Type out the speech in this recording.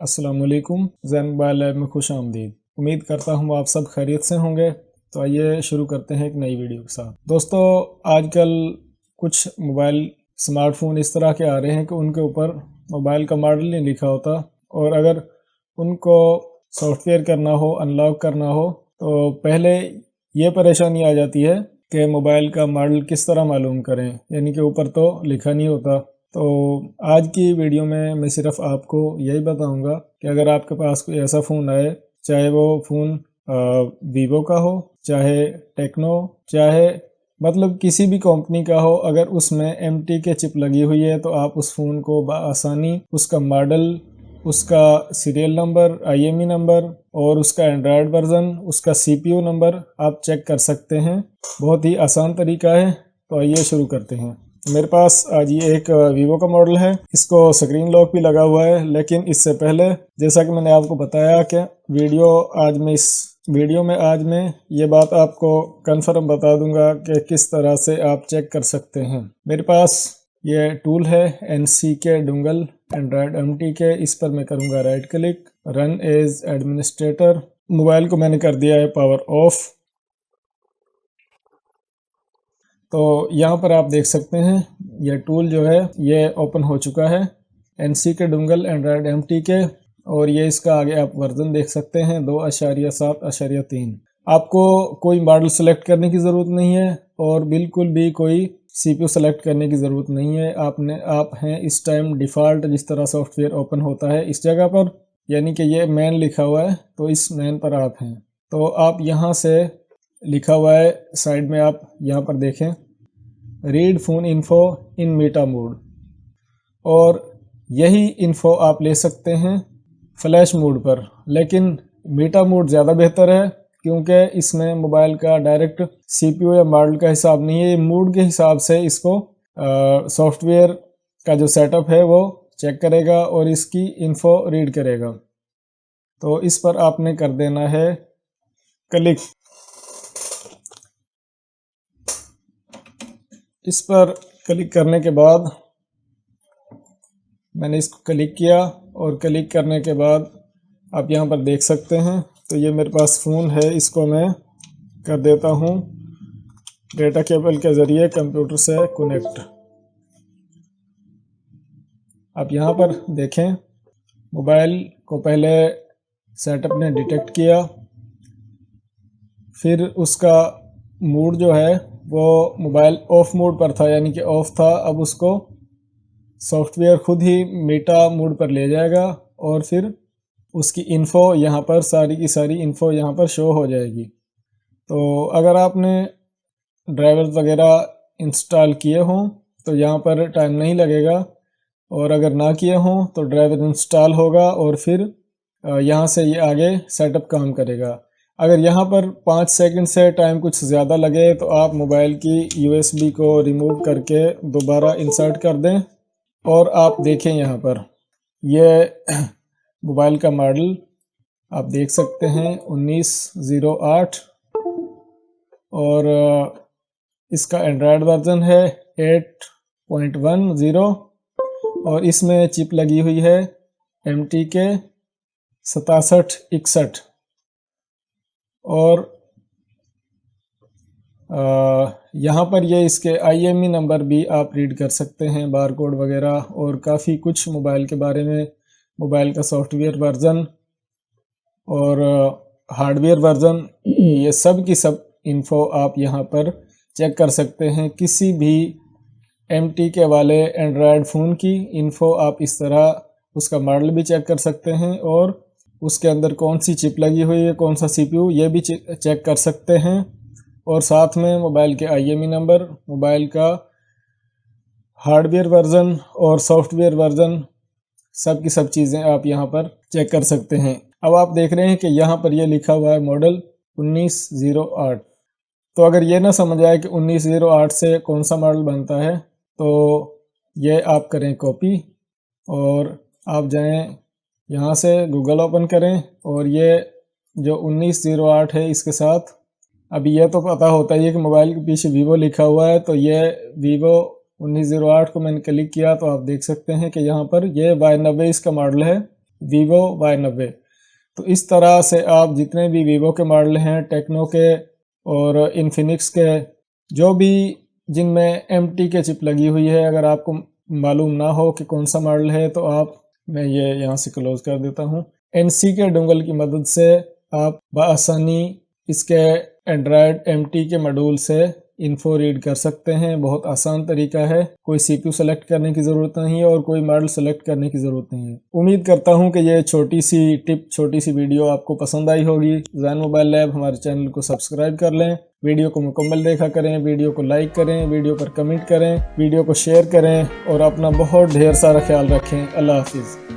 अस्सलाम वालेकुम। ज़ैन mobile lab में खुश आमदीद। उम्मीद करता हूँ आप सब खैरियत से होंगे। तो आइए शुरू करते हैं एक नई वीडियो के साथ। दोस्तों, आजकल कुछ मोबाइल स्मार्टफ़ोन इस तरह के आ रहे हैं कि उनके ऊपर मोबाइल का मॉडल नहीं लिखा होता, और अगर उनको सॉफ्टवेयर करना हो, अनलॉक करना हो, तो पहले ये परेशानी आ जाती है कि मोबाइल का मॉडल किस तरह मालूम करें, यानी कि ऊपर तो लिखा नहीं होता। तो आज की वीडियो में मैं सिर्फ आपको यही बताऊंगा कि अगर आपके पास कोई ऐसा फ़ोन आए, चाहे वो फ़ोन वीवो का हो, चाहे टेक्नो, चाहे मतलब किसी भी कंपनी का हो, अगर उसमें एमटी के चिप लगी हुई है तो आप उस फ़ोन को बआसानी उसका मॉडल, उसका सीरियल नंबर, आईएमई नंबर और उसका एंड्रॉयड वर्ज़न, उसका सीपीयू नंबर आप चेक कर सकते हैं। बहुत ही आसान तरीका है। तो आइए शुरू करते हैं। मेरे पास आज ये एक वीवो का मॉडल है। इसको स्क्रीन लॉक भी लगा हुआ है, लेकिन इससे पहले जैसा कि मैंने आपको बताया कि वीडियो में आज मैं ये बात आपको कंफर्म बता दूंगा कि किस तरह से आप चेक कर सकते हैं। मेरे पास ये टूल है NCK डुंगल एंड्रॉयड एमटी के। इस पर मैं करूंगा right click, run as administrator. Mobile को मैंने कर दिया है पावर ऑफ। तो यहाँ पर आप देख सकते हैं यह टूल जो है ये ओपन हो चुका है, NCK डुंगल एंड्रॉयड एमटी के। और ये इसका आगे आप वर्जन देख सकते हैं 2.7.3। आपको कोई मॉडल सेलेक्ट करने की ज़रूरत नहीं है और बिल्कुल भी कोई CPU सेलेक्ट करने की ज़रूरत नहीं है। आप हैं इस टाइम डिफ़ॉल्ट जिस तरह सॉफ्टवेयर ओपन होता है इस जगह पर, यानी कि ये मैन लिखा हुआ है तो इस मैन पर आप हैं। तो आप यहाँ से लिखा हुआ है साइड में, आप यहाँ पर देखें रीड फ़ोन इन्फो इन मीटा मोड, और यही इन्फो आप ले सकते हैं फ्लैश मोड पर। लेकिन मीटा मोड ज़्यादा बेहतर है क्योंकि इसमें मोबाइल का डायरेक्ट CPU या मॉडल का हिसाब नहीं है। ये मूड के हिसाब से इसको सॉफ्टवेयर का जो सेटअप है वो चेक करेगा और इसकी इन्फो रीड करेगा। तो इस पर आपने कर देना है क्लिक। इस पर क्लिक करने के बाद मैंने इसको क्लिक किया, और क्लिक करने के बाद आप यहाँ पर देख सकते हैं तो ये मेरे पास फ़ोन है। इसको मैं कर देता हूँ डेटा केबल के ज़रिए कंप्यूटर से कनेक्ट। आप यहाँ पर देखें मोबाइल को पहले सेटअप ने डिटेक्ट किया, फिर उसका मूड जो है वो मोबाइल ऑफ मोड पर था, यानी कि ऑफ था। अब उसको सॉफ्टवेयर खुद ही मीटा मोड पर ले जाएगा और फिर उसकी इन्फो यहाँ पर सारी की सारी इन्फो यहाँ पर शो हो जाएगी। तो अगर आपने ड्राइवर वगैरह इंस्टॉल किए हों तो यहाँ पर टाइम नहीं लगेगा, और अगर ना किए हों तो ड्राइवर इंस्टॉल होगा और फिर यहाँ से ये आगे सेटअप काम करेगा। अगर यहाँ पर 5 सेकंड से टाइम कुछ ज़्यादा लगे तो आप मोबाइल की USB को रिमूव करके दोबारा इंसर्ट कर दें, और आप देखें यहाँ पर ये मोबाइल का मॉडल आप देख सकते हैं 1908, और इसका एंड्रॉयड वर्जन है 8.10, और इसमें चिप लगी हुई है MTK 6761। और यहाँ पर ये इसके IME नंबर भी आप रीड कर सकते हैं, बारकोड वगैरह, और काफ़ी कुछ मोबाइल के बारे में, मोबाइल का सॉफ्टवेयर वर्जन और हार्डवेयर वर्जन, ये सब की सब इन्फो आप यहाँ पर चेक कर सकते हैं। किसी भी MTK वाले एंड्रॉयड फ़ोन की इन्फो आप इस तरह उसका मॉडल भी चेक कर सकते हैं, और उसके अंदर कौन सी चिप लगी हुई है, कौन सा CPU, ये भी चेक कर सकते हैं। और साथ में मोबाइल के IME नंबर, मोबाइल का हार्डवेयर वर्जन और सॉफ्टवेयर वर्जन, सब की सब चीज़ें आप यहाँ पर चेक कर सकते हैं। अब आप देख रहे हैं कि यहाँ पर ये लिखा हुआ है मॉडल 1908। तो अगर ये ना समझ आए कि 1908 से कौन सा मॉडल बनता है, तो ये आप करें कॉपी, और आप जाएं यहाँ से गूगल ओपन करें, और ये जो 1908 है इसके साथ अभी ये तो पता होता ही है कि मोबाइल के पीछे वीवो लिखा हुआ है। तो ये वीवो 1908 को मैंने क्लिक किया तो आप देख सकते हैं कि यहाँ पर ये Y90 इसका मॉडल है। Vivo Y90। तो इस तरह से आप जितने भी वीवो के मॉडल हैं, टेक्नो के और इन्फिनिक्स के, जो भी जिनमें MT के चिप लगी हुई है, अगर आपको मालूम ना हो कि कौन सा मॉडल है तो मैं ये यहाँ से क्लोज कर देता हूँ। NC के डोंगल की मदद से आप बआसानी इसके एंड्रॉयड MT के मॉड्यूल से इन्फो रीड कर सकते हैं। बहुत आसान तरीका है, कोई CPU सेलेक्ट करने की ज़रूरत नहीं है और कोई मॉडल सेलेक्ट करने की ज़रूरत नहीं है। उम्मीद करता हूं कि ये छोटी सी टिप, छोटी सी वीडियो आपको पसंद आई होगी। जैन मोबाइल लैब हमारे चैनल को सब्सक्राइब कर लें, वीडियो को मुकम्मल देखा करें, वीडियो को लाइक करें, वीडियो पर कमेंट करें, वीडियो को शेयर करें और अपना बहुत ढेर सारा ख्याल रखें। अल्लाह हाफिज़।